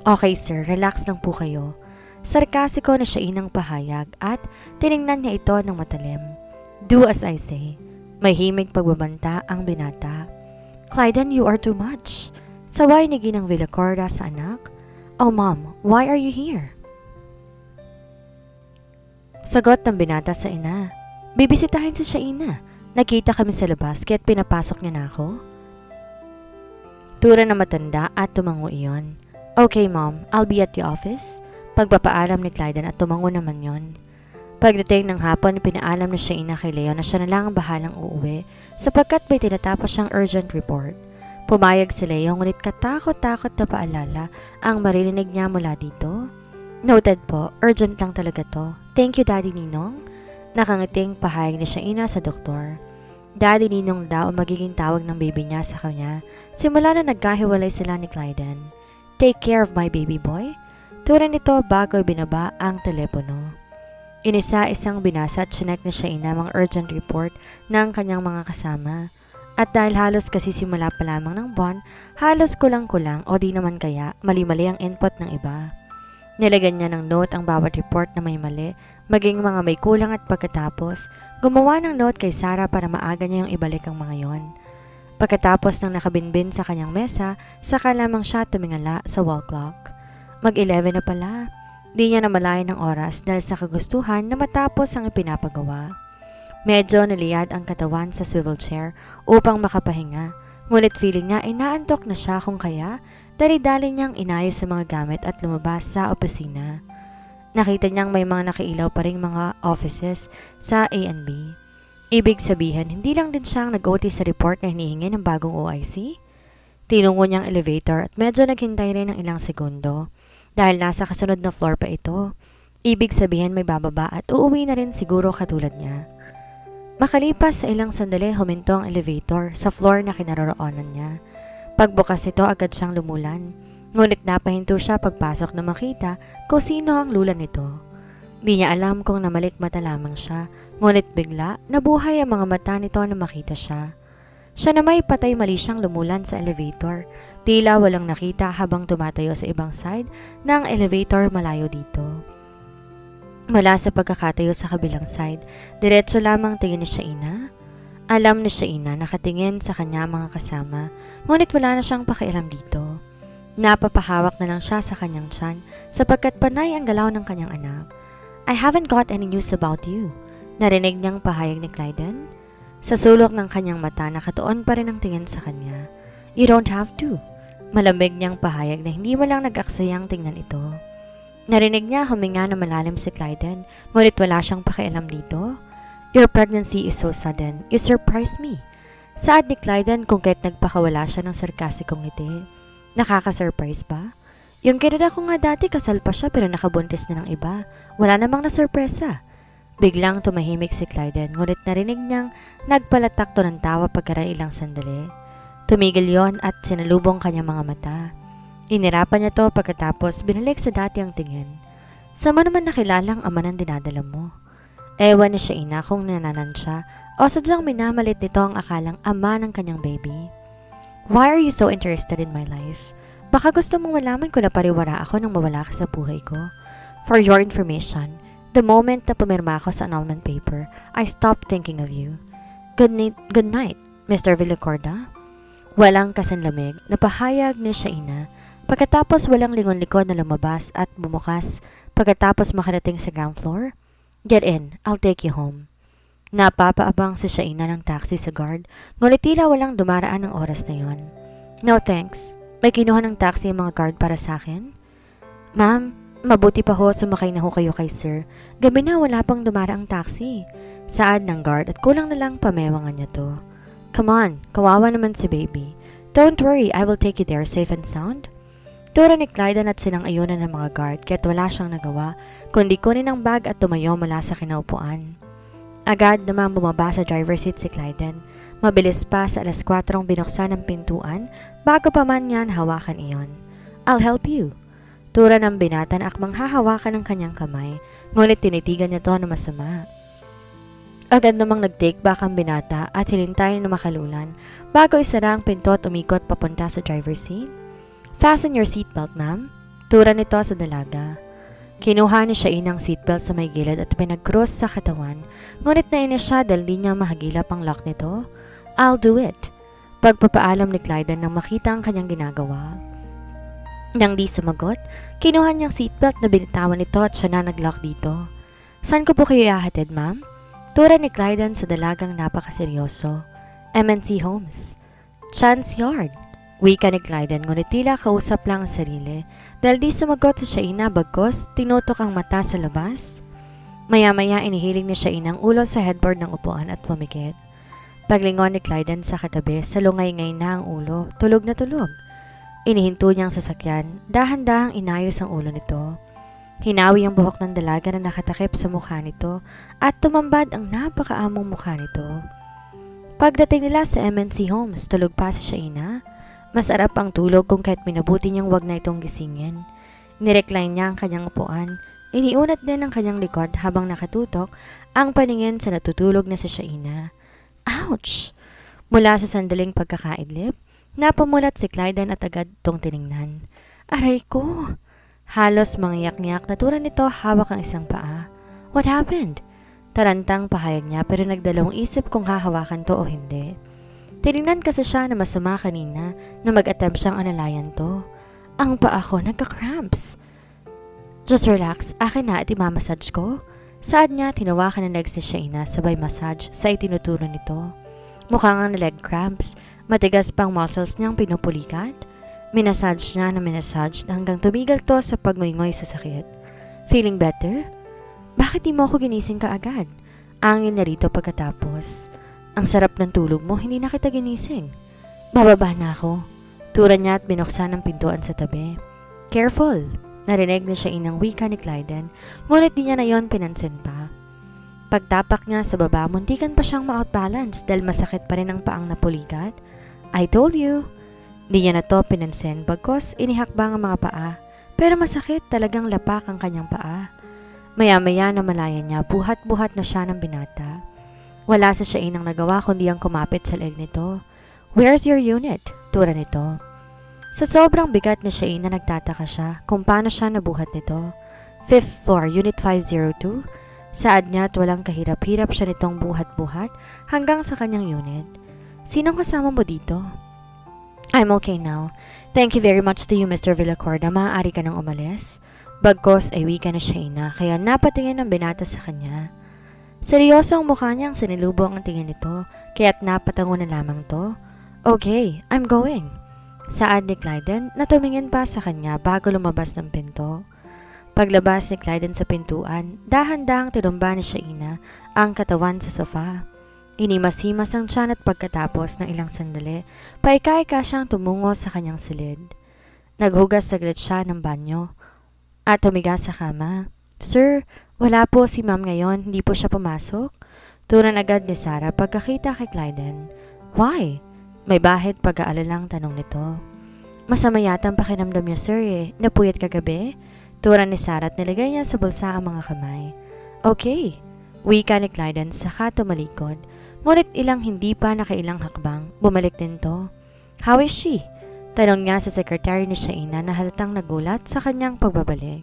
Okay sir, relax lang po kayo. Sarkasiko na siya inang pahayag at tiningnan niya ito ng matalim. Do as I say. May himig pagbabanta ang binata. Clyden, you are too much. Saway ni Ginang Villacorda sa anak. Oh mom, why are you here? Sagot ng binata sa ina. Bibisitahin si Shaina. Nakita kami sa labas kaya't pinapasok niya na ako. Tura na matanda at tumango iyon. Okay mom, I'll be at the office. Pagpapaalam ni Clyden at tumango naman yon. Pagdating ng hapon, pinaalam na Shaina kay Leo na siya na lang ang bahalang uuwi sapagkat may tinatapos siyang urgent report. Pumayag si Leo ngunit katakot-takot na paalala ang maririnig niya mula dito. Noted po, urgent lang talaga to. Thank you Daddy Ninong. Nakangiting pahayag ni Shaina sa doktor. Daddy Ninong daw ang magiging tawag ng baby niya sa kanya simula na nagkahiwalay sila ni Clyden. Take care of my baby boy. Turan nito bago binaba ang telepono. Inisa-isang binasa at sinek ni Shaina mga urgent report ng kanyang mga kasama. At dahil halos kasi simula pa lamang ng buwan, halos kulang-kulang o di naman kaya mali-mali ang input ng iba. Nilagyan niya ng note ang bawat report na may mali, maging mga may kulang at pagkatapos, gumawa ng note kay Sarah para maaga niya yung ibalik ang mga yon. Pagkatapos ng nakabinbin sa kanyang mesa, saka lamang siya tumingala sa wall clock. Mag-11 na pala. Di niya namalayan ng oras dahil sa kagustuhan na matapos ang ipinapagawa. Medyo niliyad ang katawan sa swivel chair upang makapahinga, ngunit feeling niya ay naantok na siya kung kaya dali-dali niyang inayos sa mga gamit at lumabas sa opisina. Nakita niyang may mga nakailaw pa ring mga offices sa A&B. Ibig sabihin, hindi lang din siyang nag-OT sa report na hinihingi ng bagong OIC. Tinungo niyang elevator at medyo naghintay rin ng ilang segundo. Dahil nasa kasunod na floor pa ito, ibig sabihin may bababa at uuwi na rin siguro katulad niya. Makalipas sa ilang sandali, huminto ang elevator sa floor na kinaroroonan niya. Pagbukas ito, agad siyang lumulan. Ngunit napahinto siya pagpasok na makita kung sino ang lula nito. Di niya alam kung namalikmata lamang siya, ngunit bigla nabuhay ang mga mata nito na makita siya. Siya na may patay mali siyang lumulan sa elevator. Tila walang nakita habang tumatayo sa ibang side ng elevator malayo dito. Mula sa pagkakatayo sa kabilang side, diretso lamang tingin ni Shaina. Alam ni Shaina nakatingin sa kanya mga kasama, ngunit wala na siyang pakialam dito. Napapahawak na lang siya sa kanyang tiyan sapagkat panay ang galaw ng kanyang anak. I haven't got any news about you. Narinig niyang pahayag ni Clyden. Sa sulok ng kanyang mata nakatuon pa rin ang tingin sa kanya. You don't have to. Malamig niyang pahayag na hindi mo lang nag-aksayang tingnan ito. Narinig niya huminga na malalim si Clyden, ngunit wala siyang pakialam dito. Your pregnancy is so sudden. You surprised me. Saad ni Clyden kung kahit nagpakawala siya ng sarkasikong ngiti. Nakaka-surprise ba? Yung kinada ko nga dati kasal pa siya pero nakabuntis na ng iba. Wala namang nasurpresa. Biglang tumahimik si Clyden, ngunit narinig niyang nagpalatakto ng tawa pagkaraan ilang sandali. Tumigil yon at sinalubong kanyang mga mata. Inirapan niya to pagkatapos binalik sa dati ang tingin. Sama naman nakilalang ama ng dinadala mo. Ewan ni Shaina kung nananan siya o sadyang minamalit nito ang akalang ama ng kanyang baby. Why are you so interested in my life? Baka gusto mong malaman ko na pariwara ako nang mawala ka sa buhay ko. For your information, the moment na pumirma ako sa annulment paper, I stopped thinking of you. Good night, Mr. Villacorda. Walang kasanlamig na pahayag ni Shaina pagkatapos walang lingon-likod na lumabas at bumukas pagkatapos makarating sa ground floor. Get in, I'll take you home. Napapaabang si Shaina ng taxi sa guard, ngunit tila walang dumaraan ng oras na yon. No thanks, may kinuha ng taxi ang mga guard para sa akin. Ma'am, mabuti pa ho sumakay na ho kayo kay sir. Gabi na wala pang dumaraang taxi. Saad ng guard at kulang na lang pamewangan niya to. Come on, kawawa naman si baby. Don't worry, I will take you there safe and sound. Tura ni Clyden at sinang-ayunan ng mga guard kaya't wala siyang nagawa kundi kunin ang bag at tumayo mula sa kinaupuan. Agad namang bumaba sa driver's seat si Clyden. Mabilis pa sa 4:00 binuksan ang pintuan bago pa man niyan hawakan iyon. I'll help you. Tura ng binata na akmang hahawakan ng kanyang kamay, ngunit tinitigan niya to na masama. Agad namang nag-take back ang binata at hinintay na makalulan bago isara ang pinto at umikot papunta sa driver's seat. Fasten your seatbelt, ma'am. Tura nito sa dalaga. Kinuha ni Shaina ang seatbelt sa may gilid at pinag-cross sa katawan, ngunit nainis siya dahil di niya mahagilap ang lock nito. I'll do it. Pagpapaalam ni Clyden nang makita ang kanyang ginagawa. Nang di sumagot, kinuha niyang seatbelt na binitawan nito at siya na nag-lock dito. Saan ko po kayo ihahatid, ma'am? Tura ni Clyden sa dalagang napakaseryoso. MNC Homes. Chance Yard. Wika ni Clyden ngunit tila kausap lang ang sarili dahil di sumagot sa Shaina bagkos tinutok ang mata sa labas. Maya-maya inihiling ni Shaina ang ulo sa headboard ng upuan at pumikit. Paglingon ni Clyden sa katabi, salungay-ngay na ang ulo, tulog na tulog. Inihinto niyang sasakyan, dahan-dahang inayos ang ulo nito. Hinawi ang buhok ng dalaga na nakatakip sa mukha nito at tumambad ang napakaamong mukha nito. Pagdating nila sa MNC Homes, tulog pa si Shaina. Masarap ang tulog kung kahit minabuti niyang wag na itong gisingin. Nirecline niya ang kanyang upuan, iniunat din ang kanyang likod habang nakatutok ang paningin sa natutulog na si Shaina. Ouch! Mula sa sandaling pagkakaidlip, napumulat si Clyden at agad itong tiningnan. Aray ko! Halos mangyak-ngyak na tura nito hawak ang isang paa. What happened? Tarantang pahayag niya pero nagdalawang isip kung hahawakan to o hindi. Tinignan kasi siya na masama kanina na mag-attempt siyang alalayan to. Ang paa ko nagka-cramps. Just relax, akin na at imamassage ko. Saad niya tinawakan ng legs ni Shaina sabay massage sa itinuturo nito. Mukhang ang leg cramps, matigas pang muscles niyang pinupulikat. Minasage niya na minasage hanggang tumigil to sa pagngoy-ngoy sa sakit. Feeling better? Bakit di mo ako ginising ka agad? Angin na rito pagkatapos. Ang sarap ng tulog mo, hindi na kita ginising. Bababa na ako. Tura niya at binuksan ang pintuan sa tabi. Careful! Narinig na siya inang wika ni Clyden, ngunit di niya na yon pinansin pa. Pagtapak niya sa baba, muntikan pa siyang ma-outbalance dahil masakit pa rin ang paang napulikat. I told you! Di niya na to pinansin bagkos inihakbang ang mga paa, pero masakit talagang lapak ang kanyang paa. Maya-maya na malaya niya, buhat-buhat na siya ng binata. Wala sa siya inang nagawa kundi ang kumapit sa leg nito. Where's your unit? Tura nito. Sa sobrang bigat ni Shaina nagtataka siya kung paano siya nabuhat nito. 5th floor, unit 502. Saad niya at walang kahirap-hirap siya nitong buhat-buhat hanggang sa kanyang unit. Sinong kasama mo dito? I'm okay now. Thank you very much to you, Mr. Villacorda. Maaari ka nang umalis. Bagkos ay wika na Shaina kaya napatingin ang binata sa kanya. Seryoso ang mukha niyang sinilubong ang tingin nito kaya't napatango na lamang to. Okay, I'm going. Saad ni Clyden na tumingin pa sa kanya bago lumabas ng pinto. Paglabas ni Clyden sa pintuan, dahan-dahang tinumba ni Shaina ang katawan sa sofa. Inimas-himas ang tiyan at pagkatapos ng ilang sandali, paika-ika siyang tumungo sa kanyang silid. Naghugas saglit siya ng banyo at humiga sa kama. Sir, wala po si ma'am ngayon, hindi po siya pumasok. Turan agad ni Sarah pagkakita kay Clyden. Why? May bahid pag-aalalang tanong nito. Masama yata ang pakiramdam niya sir napuyat kagabi. Turan ni Sarah at nilagay niya sa bulsa ang mga kamay. Okay, wika ni Clyden saka tumalikod. Ngunit ilang hindi pa nakailang hakbang, bumalik din to. How is she? Tanong niya sa secretary ni Shaina na halatang nagulat sa kanyang pagbabalik.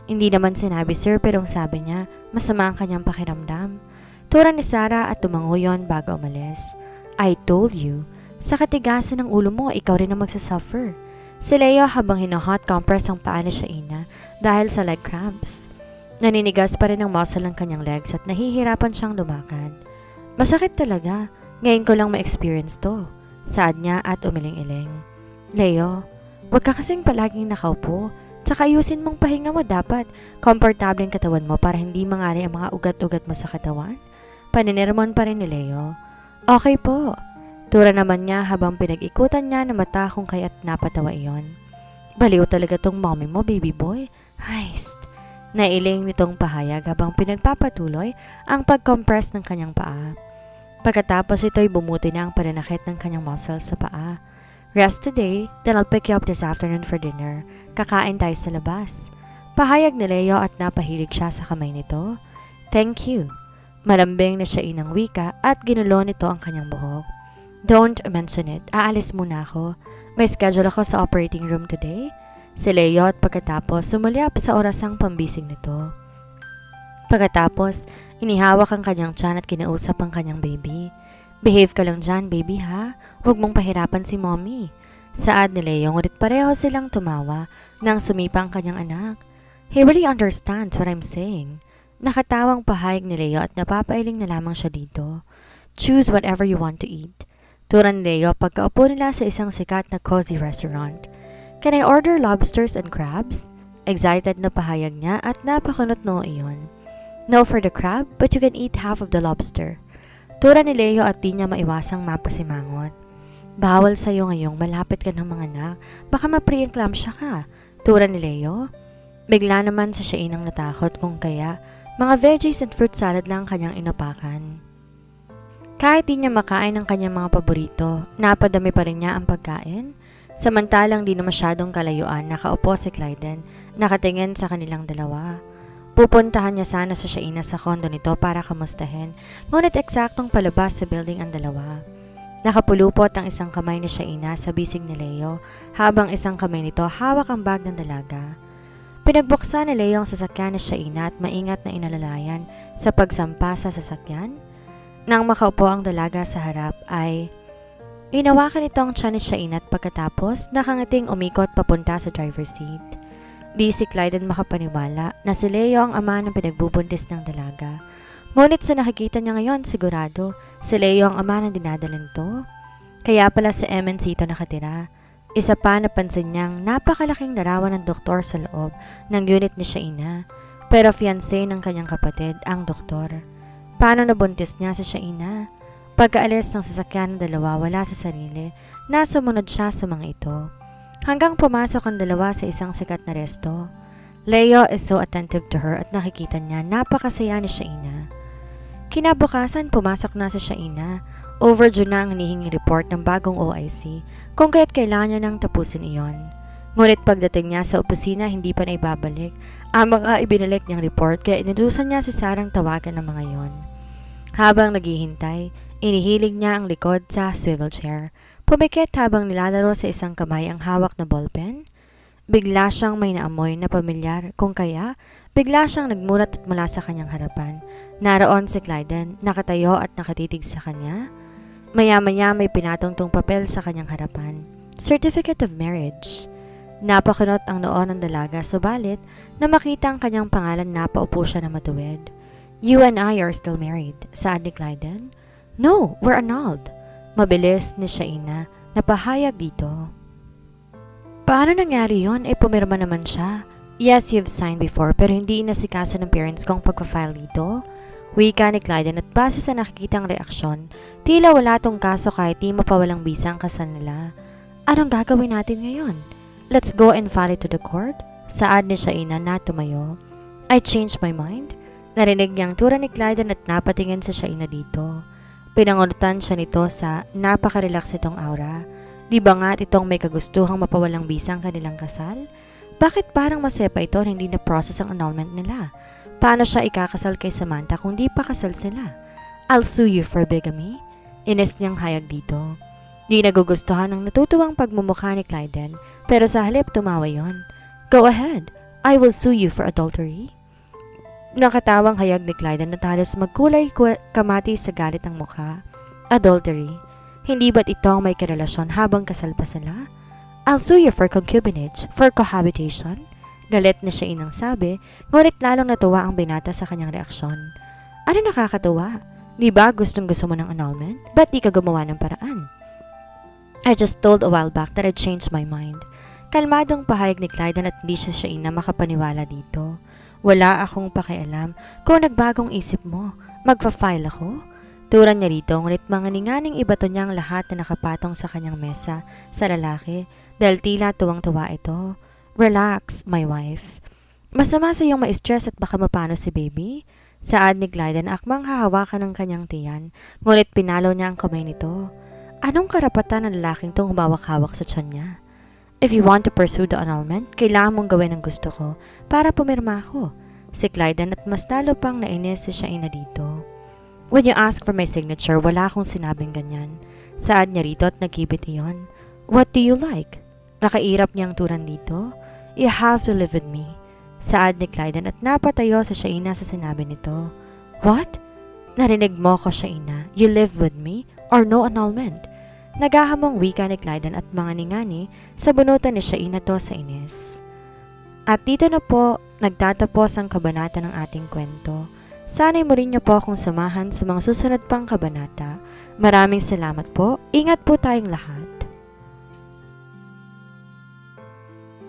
Hindi naman sinabi sir pero ang sabi niya, masama ang kanyang pakiramdam. Tura ni Sarah at tumango yon bago umalis. I told you, sa katigasan ng ulo mo, ikaw rin ang magsasuffer. Si Leo habang hino-hot compress ang paa ni Shaina dahil sa leg cramps. Naninigas pa rin ang muscle ng kanyang legs at nahihirapan siyang lumakad. Masakit talaga, ngayon ko lang ma-experience to. Saad niya at umiling-iling. Leo, wag ka kasing palaging nakaupo. Tsaka ayusin mong pahinga mo dapat. Komportable ang katawan mo para hindi mangali ang mga ugat-ugat mo sa katawan. Paninirmon pa rin ni Leo. Okay po. Tura naman niya habang pinag-ikutan niya na mata kung kaya't napatawa iyon. Baliw talaga tong mommy mo, baby boy. Heist. Nailing nitong pahayag habang pinagpapatuloy ang pag-compress ng kanyang paa. Pagkatapos ito'y bumuti na ang pananakit ng kanyang muscles sa paa. Rest today, then I'll pick you up this afternoon for dinner. Kakain tayo sa labas. Pahayag ni Leo at napahilig siya sa kamay nito. Thank you. Malambing na siya inang wika at ginulo nito ang kanyang buhok. Don't mention it. Aalis muna ako. May schedule ako sa operating room today. si Leo at pagkatapos sumulyap sa orasang pambising nito. Pagkatapos, inihawak ang kanyang tiyan at kinausap ang kanyang baby. Behave ka lang dyan, baby ha. Huwag mong pahirapan si mommy. Saad ni Leo, ngunit pareho silang tumawa nang sumipa ang kanyang anak. He really understands what I'm saying. Nakatawang pahayag ni Leo at napapailing na lamang siya dito. Choose whatever you want to eat. Turan ni Leo pagkaupo nila sa isang sikat na cozy restaurant. Can I order lobsters and crabs? Excited na pahayag niya at napakunot noo iyon. No for the crab, but you can eat half of the lobster. Tura ni Leo at di niya maiwasang mapasimangot. Bawal sa'yo ngayong malapit ka ng mga anak, baka ma-pre-and clamshya ka. Tura ni Leo. Bigla naman sa Shainang natakot kung kaya mga veggies and fruit salad lang kanyang inapakan. Kahit di niya makain ang kanyang mga paborito, napadami pa rin niya ang pagkain. Samantalang di na masyadong kalayuan, nakaupo si Clyden, nakatingin sa kanilang dalawa. Pupuntahan niya sana sa Shaina sa kondo nito para kamustahin, ngunit eksaktong palabas sa building ang dalawa. Nakapulupot ang isang kamay ni Shaina sa bisig ni Leo, habang isang kamay nito hawak ang bag ng dalaga. Pinagbuksan ni Leo ang sasakyan ni Shaina at maingat na inalalayan sa pagsampa sa sasakyan. Nang makaupo ang dalaga sa harap ay inawakan ito ang tiyan ni Shaina at pagkatapos nakangating umikot papunta sa driver's seat. Di si Clyden makapaniwala na si Leo ang ama ng pinagbubuntis ng dalaga. Ngunit sa nakikita niya ngayon, sigurado, si Leo ang ama ng dinadala nito. Kaya pala sa MNC ito nakatira. Isa pa napansin niyang napakalaking larawan ng doktor sa loob ng unit ni Shaina. Pero fiancé ng kanyang kapatid ang doktor. Paano nabuntis niya si Shaina? Pagkaalis ng sasakyan ng dalawa, wala sa sarili, nasumunod siya sa mga ito. Hanggang pumasok ang dalawa sa isang sikat na resto. Leo is so attentive to her at nakikita niya napakasaya ni Shaina. Kinabukasan pumasok na si Shaina. Overdue na ang hinihinging report ng bagong OIC kung kaya't kailangan niya nang tapusin iyon. Ngunit pagdating niya sa opisina hindi pa na ibabalik ang mga ibinalik niyang report kaya inutusan niya si Sarang tawagan ng mga iyon. Habang naghihintay, inihilig niya ang likod sa swivel chair. Pumikit habang nilalaro sa isang kamay ang hawak na ballpen. Bigla siyang may naamoy na pamilyar kung kaya bigla siyang nagmulat at mula sa kanyang harapan. Naroon si Clyden, nakatayo at nakatitig sa kanya. Maya-maya may pinatungtong papel sa kanyang harapan. Certificate of Marriage. Napakunot ang noo ng dalaga subalit na makita ang kanyang pangalan napaupo siya na matuwid. You and I are still married, saad ni Clyden. No, we're annulled. Mabilis ni Shaina na pahayag dito. Paano nangyari yon? Pumirma naman siya. Yes, you've signed before pero hindi inasikaso ng parents kong pagpa-file dito. Wika ni Clyden at base sa nakikitang reaksyon, tila wala tong kaso kahit di mapawalang bisa ang kasal nila. Anong gagawin natin ngayon? Let's go and file it to the court? Saad ni Shaina na tumayo. I changed my mind. Narinig niyang tura ni Clyden at napatingin sa Shaina dito. Pinangunutan siya nito sa napaka-relax itong aura. Di ba nga itong may kagustuhang mapawalang bisa ang kanilang kasal? Bakit parang masepa ito na hindi na-process ang annulment nila? Paano siya ikakasal kay Samantha kung di pa kasal sila? I'll sue you for bigamy. Ines niyang hayag dito. Di nagugustuhan ang natutuwang pagmumukha ni Clyden pero sa halip tumawa yon. Go ahead, I will sue you for adultery. Nakatawang hayag ni Clyden na halos magkulay kamati sa galit ng mukha. Adultery. Hindi ba't ito ang may karelasyon habang kasal pa sila? I'll sue you for concubinage, for cohabitation. Galit na siya inang sabi, ngunit lalong natuwa ang binata sa kanyang reaksyon. Ano nakakatuwa? Di ba gustong gusto mo ng annulment? Ba't di ka gumawa ng paraan? I just told a while back that I changed my mind. Kalmadong pahayag ni Clyden at hindi siya ina makapaniwala dito. Wala akong pakialam kung nagbagong isip mo. Magpa-file ako? Turan niya rito ngunit mga ninganing ibato niya ang lahat na nakapatong sa kanyang mesa sa lalaki dahil tila tuwang-tuwa ito. Relax, my wife. Masama sa iyong ma-stress at baka mapano si baby? Saad ni Clyden akmang hahawakan ng kanyang tiyan ngunit pinalo niya ang kamay nito. Anong karapatan ng lalaking tong humawak-hawak sa tiyan niya? If you want to pursue the annulment, kailangan mong gawin ang gusto ko para pumirma ako. Si Clyden at mas lalo pang nainis si Shaina dito. When you ask for my signature, wala akong sinabing ganyan. Saad niya rito at nagkibit iyon. What do you like? Nakairap niyang turan dito. You have to live with me. Saad ni Clyden at napatayo sa Shaina sa sinabi nito. What? Narinig mo ko, Shaina. You live with me or no annulment? Nagahamong wika ni Clyden at mga ningani sa bunutan ni Shaina to sa inis. At dito na po nagtatapos ang kabanata ng ating kwento. Sana'y mo rin niyo po akong samahan sa mga susunod pang kabanata. Maraming salamat po. Ingat po tayong lahat.